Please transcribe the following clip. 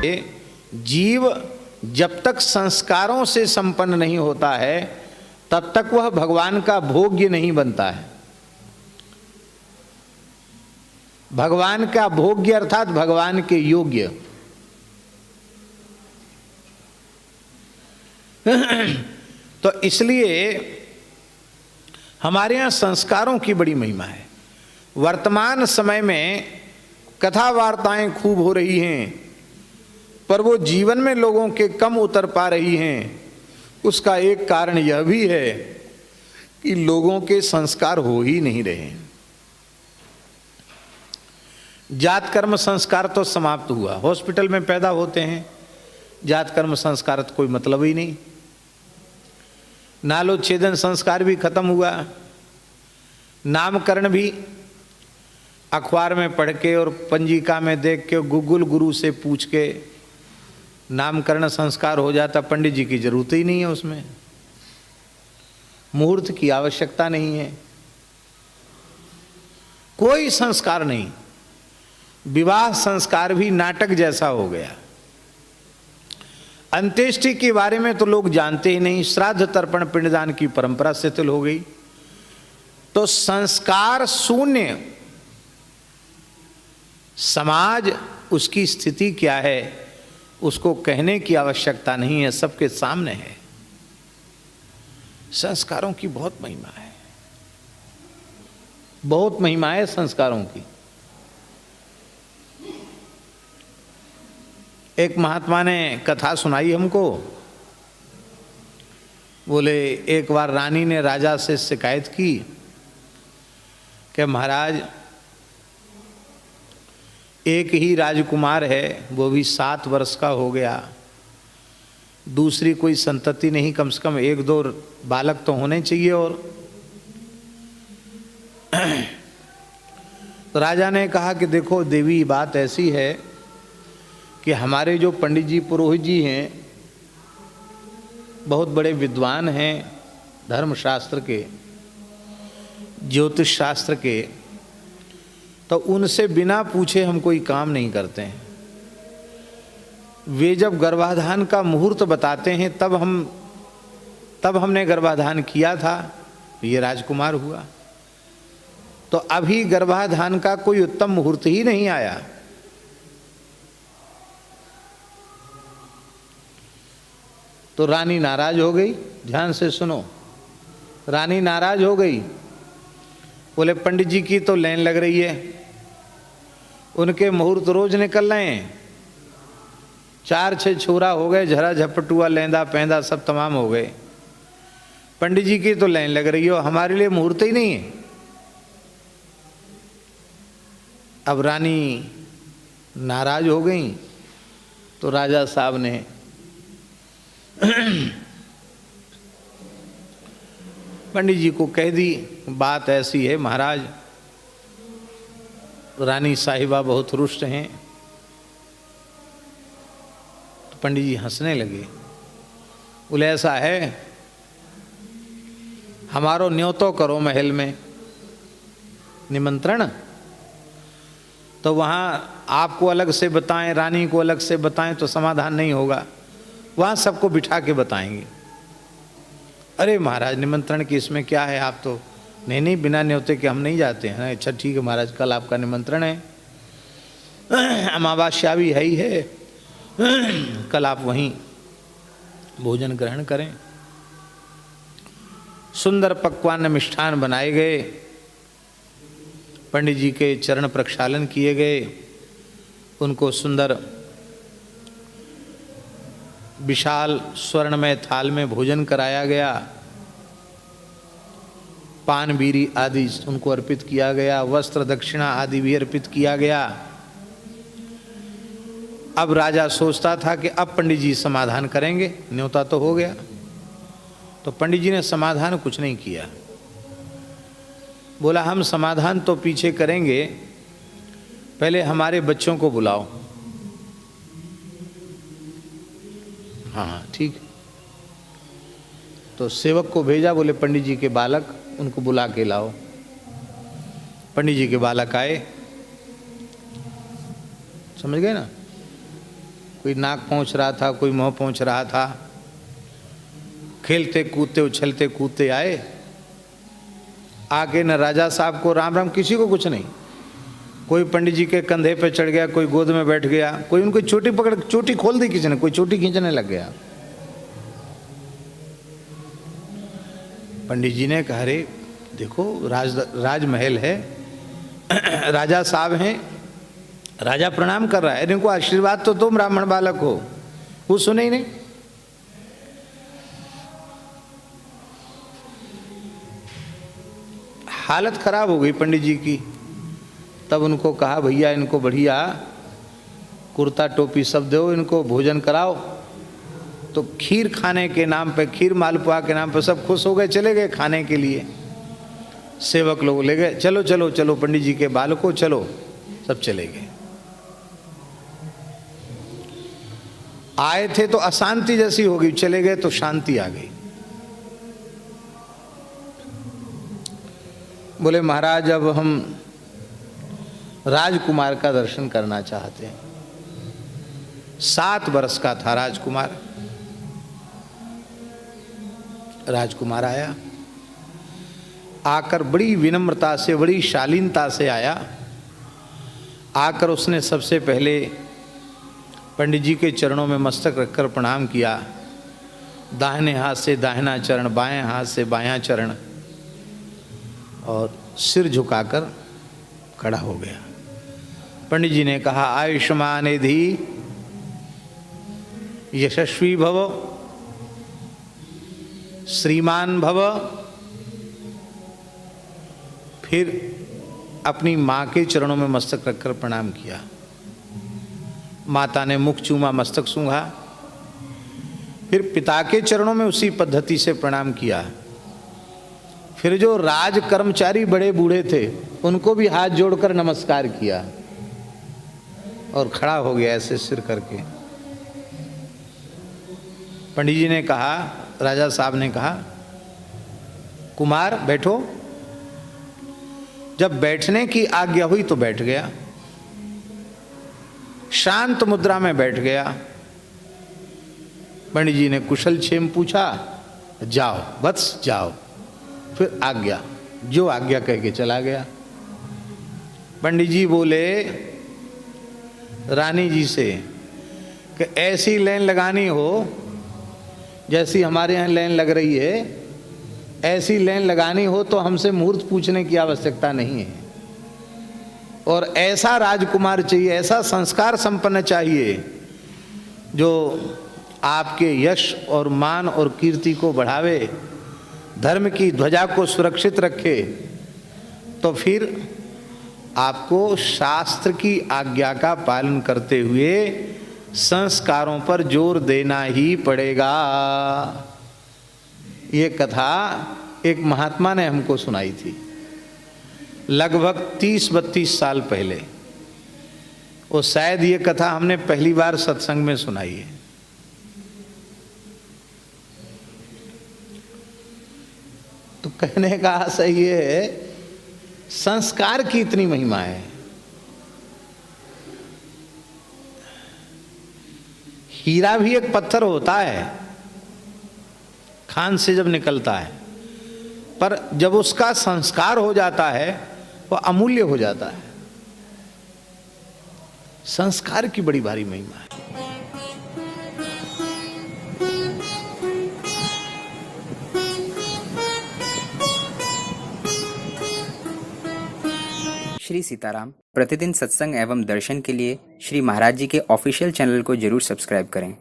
जीव जब तक संस्कारों से संपन्न नहीं होता है तब तक वह भगवान का भोग्य नहीं बनता है। भगवान का भोग्य अर्थात भगवान के योग्य। तो इसलिए हमारे यहाँ संस्कारों की बड़ी महिमा है। वर्तमान समय में कथा वार्ताएं खूब हो रही हैं, पर वो जीवन में लोगों के कम उतर पा रही हैं। उसका एक कारण यह भी है कि लोगों के संस्कार हो ही नहीं रहे। जात कर्म संस्कार तो समाप्त हुआ, हॉस्पिटल में पैदा होते हैं, जात कर्म संस्कार तो कोई मतलब ही नहीं। नालोच्छेदन संस्कार भी खत्म हुआ। नामकरण भी अखबार में पढ़ के और पंजिका में देख के गूगल गुरु से पूछ के नामकरण संस्कार हो जाता। पंडित जी की जरूरत ही नहीं है, उसमें मुहूर्त की आवश्यकता नहीं है, कोई संस्कार नहीं। विवाह संस्कार भी नाटक जैसा हो गया। अंत्येष्टि के बारे में तो लोग जानते ही नहीं। श्राद्ध तर्पण पिंडदान की परंपरा शिथिल हो गई। तो संस्कार शून्य समाज, उसकी स्थिति क्या है उसको कहने की आवश्यकता नहीं है, सबके सामने है। संस्कारों की बहुत महिमा है, बहुत महिमा है संस्कारों की। एक महात्मा ने कथा सुनाई हमको। बोले एक बार रानी ने राजा से शिकायत की कि महाराज एक ही राजकुमार है, वो भी 7 वर्ष का हो गया, दूसरी कोई संतति नहीं, कम से कम 1-2 बालक तो होने चाहिए। और तो राजा ने कहा कि देखो देवी, बात ऐसी है कि हमारे जो पंडित जी पुरोहित जी हैं बहुत बड़े विद्वान हैं, धर्मशास्त्र के, ज्योतिष शास्त्र के, तो उनसे बिना पूछे हम कोई काम नहीं करते हैं। वे जब गर्भाधान का मुहूर्त बताते हैं तब हमने गर्भाधान किया था, ये राजकुमार हुआ। तो अभी गर्भाधान का कोई उत्तम मुहूर्त ही नहीं आया। तो रानी नाराज हो गई। ध्यान से सुनो, रानी नाराज हो गई। बोले पंडित जी की तो लाइन लग रही है, उनके मुहूर्त रोज निकल रहे हैं, 4-6 छोरा हो गए, झरा झपटुआ लेंदा पेंदा सब तमाम हो गए, पंडित जी की तो लाइन लग रही हो, हमारे लिए मुहूर्त ही नहीं है। अब रानी नाराज हो गई तो राजा साहब ने पंडित जी को कह दी, बात ऐसी है महाराज, रानी साहिबा बहुत रुष्ट हैं। तो पंडित जी हंसने लगे। बोले ऐसा है, हमारो न्योतो करो महल में निमंत्रण, तो वहाँ आपको अलग से बताएं, रानी को अलग से बताएं तो समाधान नहीं होगा, वहाँ सबको बिठा के बताएंगे। अरे महाराज निमंत्रण की इसमें क्या है, आप तो नहीं बिना न्योते के हम नहीं जाते हैं। अच्छा ठीक है महाराज, कल आपका निमंत्रण है, अमावस्या भी है ही है, कल आप वहीं भोजन ग्रहण करें। सुंदर पकवान मिष्ठान बनाए गए, पंडित जी के चरण प्रक्षालन किए गए, उनको सुंदर विशाल स्वर्णमय थाल में भोजन कराया गया, पान बीरी आदि उनको अर्पित किया गया, वस्त्र दक्षिणा आदि भी अर्पित किया गया। अब राजा सोचता था कि अब पंडित जी समाधान करेंगे, न्योता तो हो गया। तो पंडित जी ने समाधान कुछ नहीं किया। बोला हम समाधान तो पीछे करेंगे, पहले हमारे बच्चों को बुलाओ। हाँ ठीक। तो सेवक को भेजा, बोले पंडित जी के बालक उनको बुला के लाओ। पंडित जी के बालक आए, समझ गए ना, कोई नाक पहुँच रहा था, कोई मुँह पहुँच रहा था। खेलते कूदते उछलते कूदते आए, आके न राजा साहब को राम राम, किसी को कुछ नहीं। कोई पंडित जी के कंधे पे चढ़ गया, कोई गोद में बैठ गया, कोई उनको चोटी पकड़, चोटी खोल दी किसी ने, कोई चोटी खींचने लग गया। पंडित जी ने कहा, अरे देखो राजमहल है, राजा साहब हैं, राजा प्रणाम कर रहा है, इनको आशीर्वाद तो तुम ब्राह्मण बालक हो। वो सुने ही नहीं। हालत खराब हो गई पंडित जी की। तब उनको कहा, भैया इनको बढ़िया कुर्ता टोपी सब दो, इनको भोजन कराओ। तो खीर खाने के नाम पे, खीर मालपुआ के नाम पे सब खुश हो गए, चले गए खाने के लिए। सेवक लोग ले गए, चलो चलो चलो पंडित जी के बालकों चलो, सब चले गए। आए थे तो अशांति जैसी हो गई, चले गए तो शांति आ गई। बोले महाराज अब हम राजकुमार का दर्शन करना चाहते हैं। 7 वर्ष का था राजकुमार। राजकुमार आया, आकर बड़ी विनम्रता से, बड़ी शालीनता से आया। आकर उसने सबसे पहले पंडित जी के चरणों में मस्तक रखकर प्रणाम किया। दाहिने हाथ से दाहिना चरण, बाएं हाथ से बायां चरण, और सिर झुकाकर खड़ा हो गया। पंडित जी ने कहा, आयुष्मान निधि, यशस्वी भव, श्रीमान भव। फिर अपनी माँ के चरणों में मस्तक रखकर प्रणाम किया। माता ने मुख चूमा, मस्तक सूंघा। फिर पिता के चरणों में उसी पद्धति से प्रणाम किया। फिर जो राज कर्मचारी बड़े बूढ़े थे उनको भी हाथ जोड़कर नमस्कार किया और खड़ा हो गया ऐसे सिर करके। पंडित जी ने कहा, राजा साहब ने कहा, कुमार बैठो। जब बैठने की आज्ञा हुई तो बैठ गया, शांत मुद्रा में बैठ गया। पंडित जी ने कुशल क्षेम पूछा, जाओ वत्स जाओ। फिर आज्ञा, जो आज्ञा कह के चला गया। पंडित जी बोले रानी जी से कि ऐसी लाइन लगानी हो जैसी हमारे यहाँ लाइन लग रही है, ऐसी लाइन लगानी हो तो हमसे मुहूर्त पूछने की आवश्यकता नहीं है। और ऐसा राजकुमार चाहिए, ऐसा संस्कार संपन्न चाहिए जो आपके यश और मान और कीर्ति को बढ़ावे, धर्म की ध्वजा को सुरक्षित रखे। तो फिर आपको शास्त्र की आज्ञा का पालन करते हुए संस्कारों पर जोर देना ही पड़ेगा। ये कथा एक महात्मा ने हमको सुनाई थी लगभग 30-32 साल पहले। और शायद ये कथा हमने पहली बार सत्संग में सुनाई है। तो कहने का सही है, संस्कार की इतनी महिमा है। हीरा भी एक पत्थर होता है, खान से जब निकलता है, पर जब उसका संस्कार हो जाता है वह अमूल्य हो जाता है। संस्कार की बड़ी भारी महिमा है। श्री सीताराम प्रतिदिन सत्संग एवं दर्शन के लिए श्री महाराज जी के ऑफिशियल चैनल को जरूर सब्सक्राइब करें।